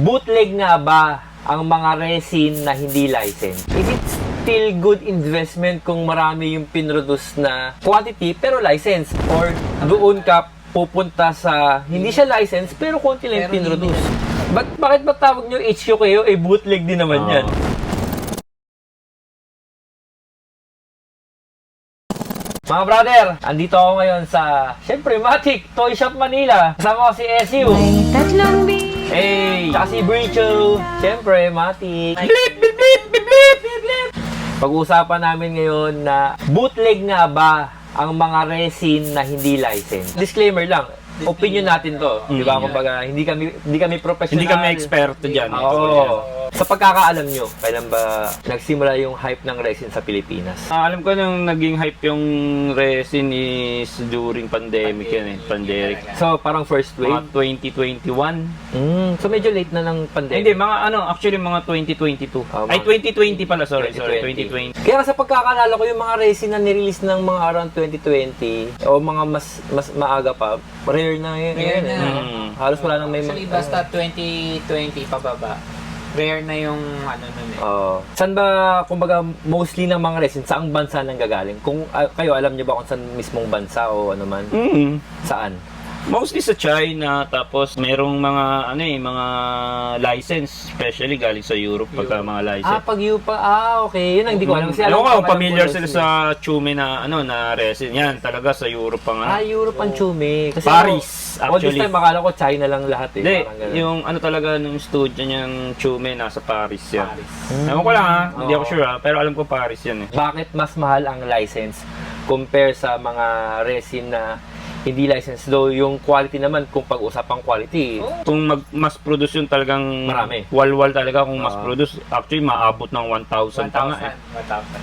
Bootleg nga ba ang mga resin na hindi licensed? Is it still good investment kung marami yung pinroduce na quantity pero licensed? Or doon ka pupunta sa hindi siya licensed pero konti lang yung pinroduce? Bakit ba tawag nyo HQ kayo? Eh, bootleg din naman yan. Mga brother, andito ako ngayon sa, syempre, Matic Toy Shop Manila. Kasama ko si SU. May tatlong Hey! Tsaka si Bricho. Syempre, Matic. Blip, blip, blip, blip, blip, blip. Pag-uusapan namin ngayon na bootleg nga ba ang mga resin na hindi licensed. Disclaimer lang, opinion natin to. Di ba? Kumbaga, hindi kami professional. Hindi kami eksperto dyan. Oo. Sa pagkakaalam nyo, kailan ba nagsimula yung hype ng resin sa Pilipinas? Alam ko nung naging hype yung resin is during pandemic yan eh. Pandemic. So, parang first wave? Mga 2021. So, medyo late na ng pandemic. Hindi, mga actually mga 2022. Ay, 2020 pala, sorry, 2020. Kaya sa pagkakaalala ko, yung mga resin na nirelease ng mga around 2020 o mga mas maaga pa, rare na yun. Rare na. Halos wala nang may... Actually, basta 2020 pababa. Rare na yung ano nun eh. Saan ba, kumbaga, mostly ng mga resin, saang bansa nang gagaling? Kung kayo, alam niyo ba kung saan mismong bansa o ano man? Saan? Mostly sa China, tapos merong mga mga license, especially galing sa Europe pagka mga license. Pag Yupa, okay. Yun ang hindi ko alam. Kasi Alam ko, alam familiar ko sila sa Chume na na resin. Yan, talaga sa Europe ang Europe ang Chumi. Kasi Paris, all this actually. time, akala ko China lang lahat eh. Hindi, Parang ganun. yung talaga nung studio niyang Chume, nasa Paris yan. Ewan ko lang hindi ako sure pero alam ko Paris yan eh. Bakit mas mahal ang license compare sa mga resin na hindi licensed? Though yung quality naman, kung pag-usapang quality, Kung mass produce yun talagang Marami. walwal talaga kung mass produce. Actually, maabot ng 1,000 pa nga eh.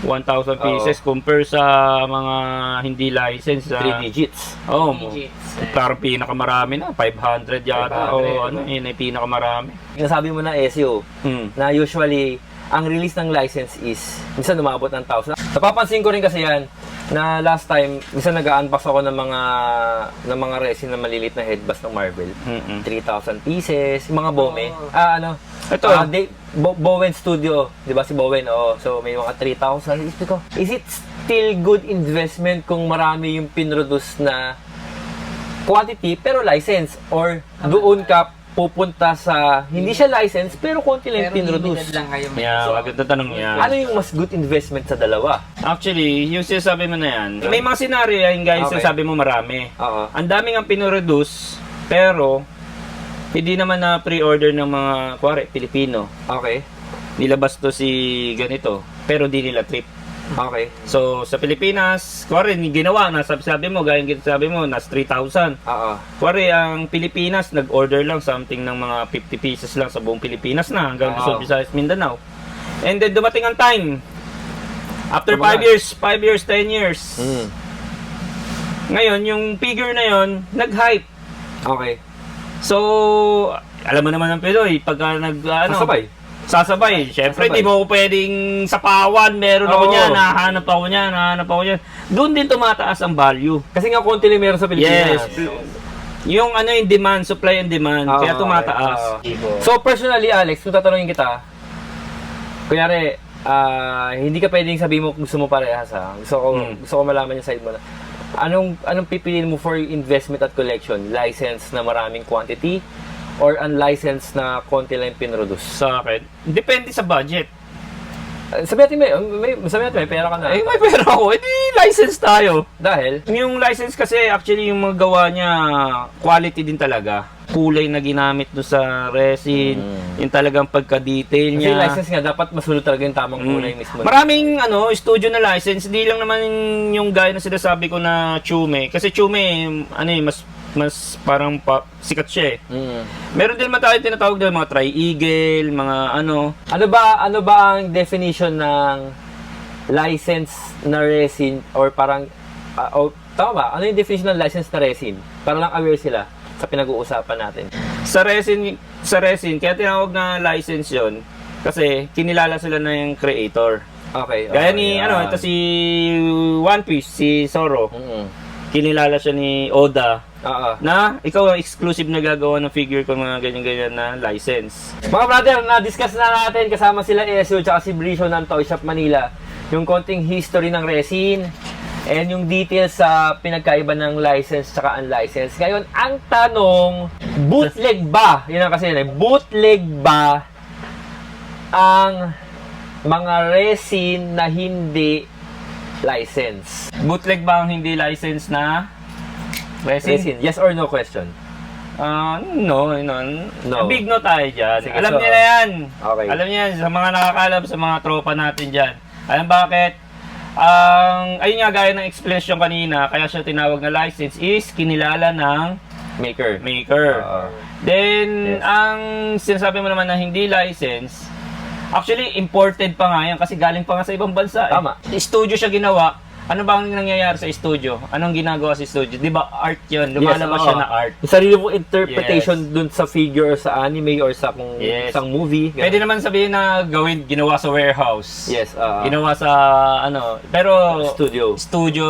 1,000 pieces compare sa mga hindi licensed. 3 digits. Oh, Digits. parang pinakamarami na, 500 yata. 500, O yun ay pinakamarami. Sinasabi mo na SEO, na usually, ang release ng license is, minsan umabot ng 1,000. Napapansin ko rin kasi yan, na last time, minsan nag-unbox ako ng mga resin na malilit na headbus ng Marvel. 3,000 pieces, mga Bome. Ito. Bowen Studio, di ba si Bowen? So may mga 3,000. Isip ko, is it still good investment kung marami yung pinroduce na quantity pero license? Or doon ka pupunta sa hindi siya license pero konti lang yung Pero pinroduce? limited lang kayo. Yeah, maganda tanong yan. Ano yung mas good investment sa dalawa? Actually, yung sinasabi mo na yan, may mga scenario yan guys, Okay. sinasabi mo marami. Oo. Ang daming ang pinroduce, pero hindi naman na pre-order ng mga, kuwari, Pilipino. Okay. Nilabas to si ganito, pero di nila trip. Okay. So, sa Pilipinas, kuwari, ginawa, sabi mo, gaya ng sabi mo, nas 3,000. Oo. Kuwari, ang Pilipinas, nag-order lang something ng mga 50 pieces lang sa buong Pilipinas na, hanggang Luzon, Visayas, Mindanao. And then, dumating ang time. After 5 years, 10 years. Ngayon, yung figure na yon nag-hype. Okay. So, alam mo naman ng Pinoy, pagka Sasabay. Siyempre, Sasabay. di mo ko pwedeng sa pawan, meron ako Oo. niyan, nahanap ako niyan. Doon din tumataas ang value. Kasi nga konti lang meron sa Pilipinas. Yes. Yung yung demand, supply and demand, kaya tumataas. So personally, Alex, kung tatanungin kita, kunyari, hindi ka pwedeng sabihin mo kung gusto mo parehas ha. Gusto ko malaman yung side mo na. Anong pipiliin mo for investment at collection? License na maraming quantity or unlicensed na konti lang pinroduce? Sa akin, depende sa budget. Sabi natin may pera ka na. Eh, may pera ako, edi license tayo. Dahil? Yung license kasi, actually, yung magawa niya, quality din talaga. Kulay na ginamit do sa resin, yung talagang pagka-detail Kasi niya. license nga, dapat masunod talaga yung tamang kulay mismo. Maraming studio na license, hindi lang naman yung gaya na sinasabi ko na Chume. Kasi Chume, mas parang sikat siya eh. Meron din naman tayo tinatawag na mga Tri-Eagle, mga ano. Ano ba ang definition ng license na resin or parang tama ba? Ano yung definition ng license na resin? Para lang aware sila sa pinag-uusapan natin. Sa resin, kaya tinawag na license 'yon kasi kinilala sila na yung creator. Okay. Gaya ni ito si One Piece, si Zoro. Kinilala siya ni Oda Oo. na ikaw ang exclusive na gagawa ng figure ko mga ganyan-ganyan na license. Mga brother, na-discuss na natin kasama sila ESU at si Brisho ng Toy Shop Manila yung konting history ng resin and yung details sa pinagkaiba ng license at unlicensed. Ngayon, ang tanong, bootleg ba? Yun ang kasi yun eh. Bootleg ba ang mga resin na hindi license? Bootleg ba ang hindi license na resin? Resin. Yes or no question? No. No. Big no tayo dyan. Sige, Alam so, niya na yan. Okay. Alam niya yan, sa mga nakakalam, sa mga tropa natin dyan. Alam bakit? Ayun nga, gaya ng explanation kanina, kaya siya tinawag na license is kinilala ng Maker. maker. Then, Yes. ang sinasabi mo naman na hindi license, actually, imported pa nga yan kasi galing pa nga sa ibang bansa. Tama. Studio siya ginawa. Ano ba ang nangyayari sa studio? Anong ginagawa sa studio? Di ba art yun? Lumalabas Yes, siya oo. na art. Yung sarili mong interpretation Yes. dun sa figure or sa anime or sa kung Yes. isang movie. Ganun. Pwede naman sabihin na ginawa sa warehouse. Yes. Ginawa sa pero Studio. studio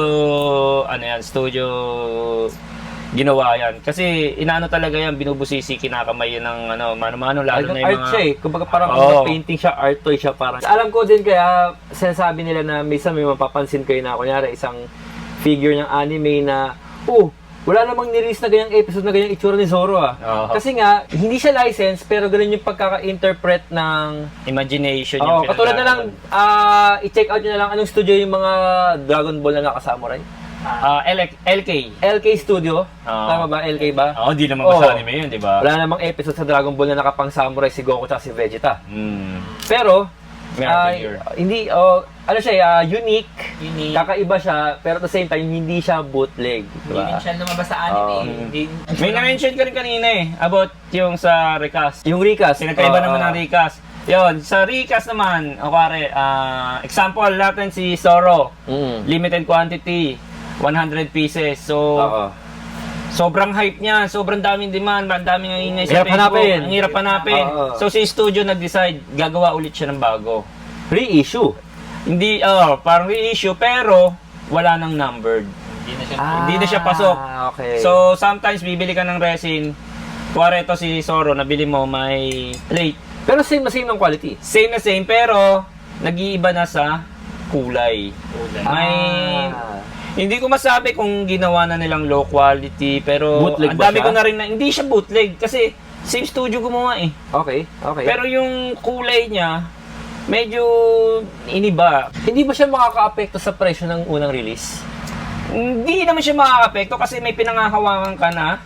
ginawa yan. Kasi inaano talaga yan, binubusisi, kinakamay yun ng mano-mano, lalo na yung art mga... siya eh. Kumbaga parang Oo. painting siya, art toy siya parang. Alam ko din kaya sinasabi nila na minsan may mapapansin kayo na kunyari isang figure ng anime na wala namang nirelease na ganyang episode na ganyang itsura ni Zoro Oo. Kasi nga, hindi siya license pero ganun yung pagkaka-interpret ng Imagination yung katulad na lang, i-check out nyo na lang anong studio yung mga Dragon Ball na nakasamurai. LK. LK Studio. Tama ba? LK ba? Hindi naman ba Oo. sa anime yun, di ba? Wala namang episode sa Dragon Ball na nakapang samurai si Goku at si Vegeta. Pero, Meron figure. hindi, ano siya, unique, kakaiba siya, pero at the same time, hindi siya bootleg. Hindi Diba? rin siya lumabas sa anime. Hindi, May na-mention ka rin kanina about yung sa recast. Yung recast. Pinagkaiba naman ng recast. Yun, sa recast naman, example natin si Zoro. Limited quantity, 100 pieces. So, sobrang hype niya, sobrang daming demand, ang daming ingay sa Hirap Facebook. hanapin. Ang hirap hanapin. Oo. So, si studio nag-decide, gagawa ulit siya ng bago. Reissue. Hindi, parang reissue, pero wala nang numbered. Hindi na siya pasok. Okay. So, sometimes bibili ka ng resin. Kuwari ito si Zoro, nabili mo, may plate. pero same na same ng quality. Same na same, pero nag-iiba na sa kulay. Hindi ko masabi kung ginawa na nilang low quality, pero Bootleg ang ba dami siya? ko na rin na, hindi siya bootleg kasi same studio gumawa eh. Okay. Pero yung kulay niya, medyo iniba. hindi ba siya makaka-apekto sa presyo ng unang release? Hindi naman siya makaka-apekto kasi may pinangahawakan ka na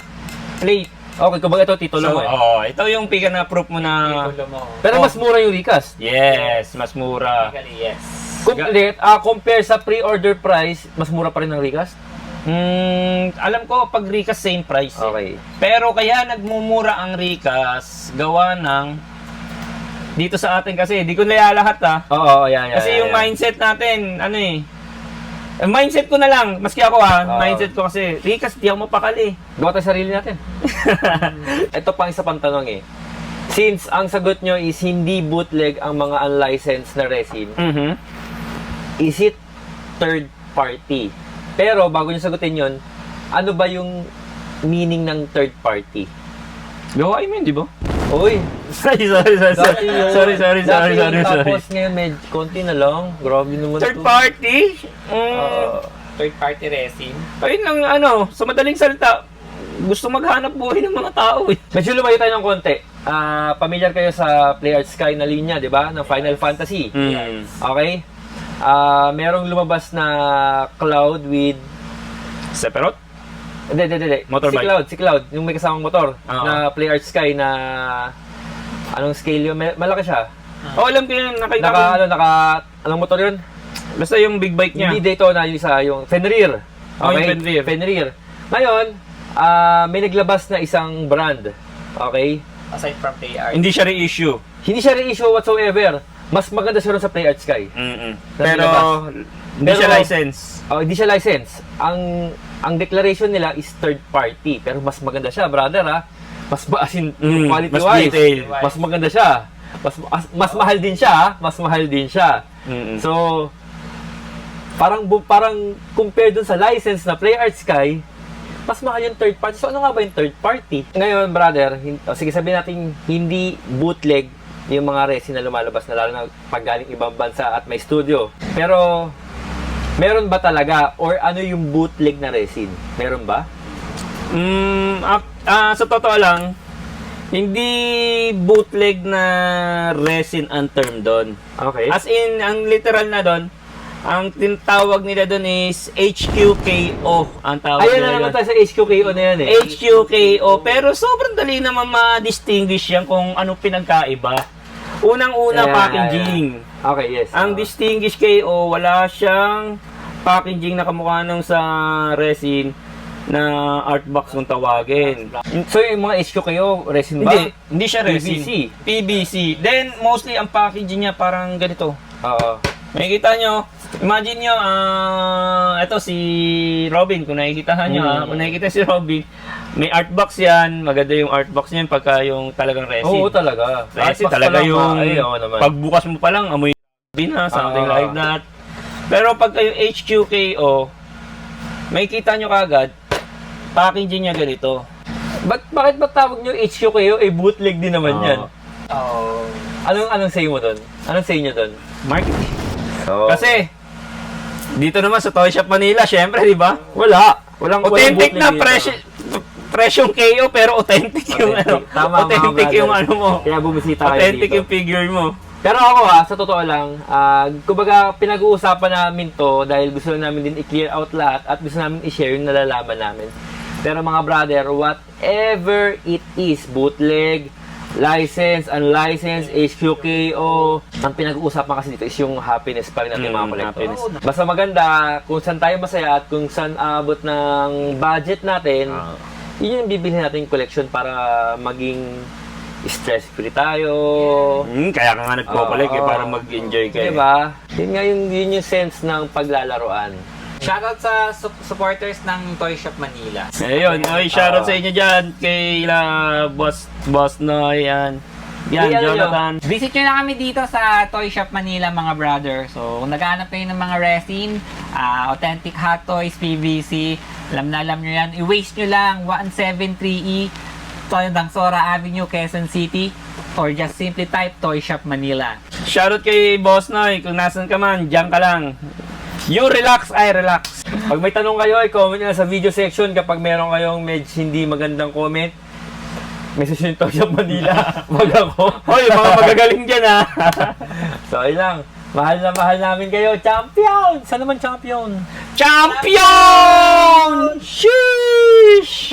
plate. Okay, kumbaga ito titulo mo eh. Ito yung pika na proof mo na... titulo mo. Pero mas mura yung recast. Yes, mas mura. Technically, yes. Compare sa pre-order price, mas mura pa rin ang recast? Alam ko, pag recast, same price. Eh. Okay. Pero kaya nagmumura ang recast, gawa ng... Dito sa atin kasi, di ko nila lahat Oo, yan. Kasi yung mindset natin, mindset ko na lang, maski ako mindset ko kasi, recast, di ako mapakali. Gawa tayo sarili natin. Ito pang isa pang tanong eh. Since ang sagot nyo is hindi bootleg ang mga unlicensed na resin, is it third party? Pero bago nyo sagutin yon, ano ba yung meaning ng third party? Gawain mo yun, di ba? Uy! sorry. Dati yung Sorry. Tapos ngayon medyo konti na lang. Grabe naman Third to. party? Third party resin. Ayun lang, sa madaling salita, gusto maghanap buhay ng mga tao eh. Medyo lumayo tayo ng konti. Pamilyar kayo sa Play Arts Sky na linya, di ba? Ng Final Fantasy. Okay? Merong lumabas na Cloud with... Sephiroth? Hindi. Motorbike. Si Cloud. Yung may kasamang motor. Oo. Na Play Arts Sky na... Anong scale yun? Malaki siya. Alam ko yun, nakita ko. Anong motor yun? Basta yung big bike niya. Hindi Daytona, yung isa, yung Fenrir. Yung Fenrir. Ngayon, may naglabas na isang brand. Okay? Aside from Play Art. Hindi siya reissue. Hindi siya reissue whatsoever. Mas maganda siya ron sa Play Arts Sky. Pero, hindi siya license. Hindi siya license. Ang declaration nila is third party. Pero mas maganda siya, brother ha. Mas quality mas wise. detail. Mas maganda siya. Mas mahal din siya, ha? Mas mahal din siya. So, parang compare dun sa license na Play Arts Sky, mas mahal yung third party. So ano nga ba yung third party? Ngayon, brother, sige sabihin natin hindi bootleg yung mga resin na lumalabas na lalo na pag galing ibang bansa at may studio. Pero meron ba talaga or ano yung bootleg na resin? Meron ba? Sa totoo lang, hindi bootleg na resin ang term doon. Okay. As in, ang literal na doon, ang tinatawag nila doon is HQKO ang tawag Ayun nila na naman doon. tayo sa HQKO na yan eh. HQKO, pero sobrang dali naman ma-distinguish yan kung anong pinagkaiba. Unang-una, Yeah, packaging. Okay, yes. Ang distinguish KO, wala siyang packaging na kamukha ng sa resin na art box kung tawagin. So yung mga HQKO, resin ba? Hindi siya resin. PVC. PVC. Then, mostly ang packaging niya parang ganito. Oo. Makikita nyo, imagine nyo, ito si Robin, kung nakikita nyo, kung nakikita si Robin, may art box yan, maganda yung art box niyan pagka yung talagang resin. Oo, talaga. Resin Artbox talaga pa lang, yung, ay, oo naman. pagbukas mo pa lang, amoy na, something like that. Pero pagka yung HQKO, makikita nyo kagad, packaging niya ganito. Bakit ba tawag nyo HQKO? Eh, bootleg din naman yan. Oh. Anong say mo doon? Anong say nyo doon? Marketing. So, Kasi, dito naman sa Toy Shop Manila, syempre, di ba? walang Authentic bootleg na dito. presyong KO, pero authentic yung ano. Tama, Authentic mga yung brother. ano mo. Kaya bumisita kayo Authentic dito. yung figure mo. Pero ako sa totoo lang, kumbaga pinag-uusapan namin to dahil gusto namin din i-clear out lahat at gusto namin i-share yung nalalaman namin. Pero mga brother, whatever it is, bootleg, license, unlicensed, HQKO, ang pinag-uusapan kasi dito is yung happiness pa rin natin mga collector. Happiness. Basta maganda, kung saan tayo masaya at kung saan abot ng budget natin, yun yung bibili natin yung collection para maging stress-free tayo. Kaya ka nga nagpo-collect Oo. para mag-enjoy kayo. Diba? Yun yung sense ng paglalaroan. Shoutout sa supporters ng Toy Shop Manila. Ayun, oy, shoutout sa inyo dyan kay Boss Noy, yan. Yan, Hey, ano Jonathan. Visit nyo na kami dito sa Toy Shop Manila, mga brother. So, kung naghahanap kayo ng mga resin, authentic hot toys, PVC, alam nyo yan. I-waste nyo lang 173E, Dangsora Avenue, Quezon City, or just simply type Toy Shop Manila. Shoutout kay Boss Noy, kung nasan ka man, dyan ka lang. You relax, I relax. Pag may tanong kayo, i-comment nyo na sa video section. Kapag meron kayong medyo hindi magandang comment, message nyo yung Toy Shop Manila. Wag ako. Hoy, mga magagaling dyan ha. So, ayun lang. Mahal na mahal namin kayo. Champion! Saan naman champion? Champion! Sheesh!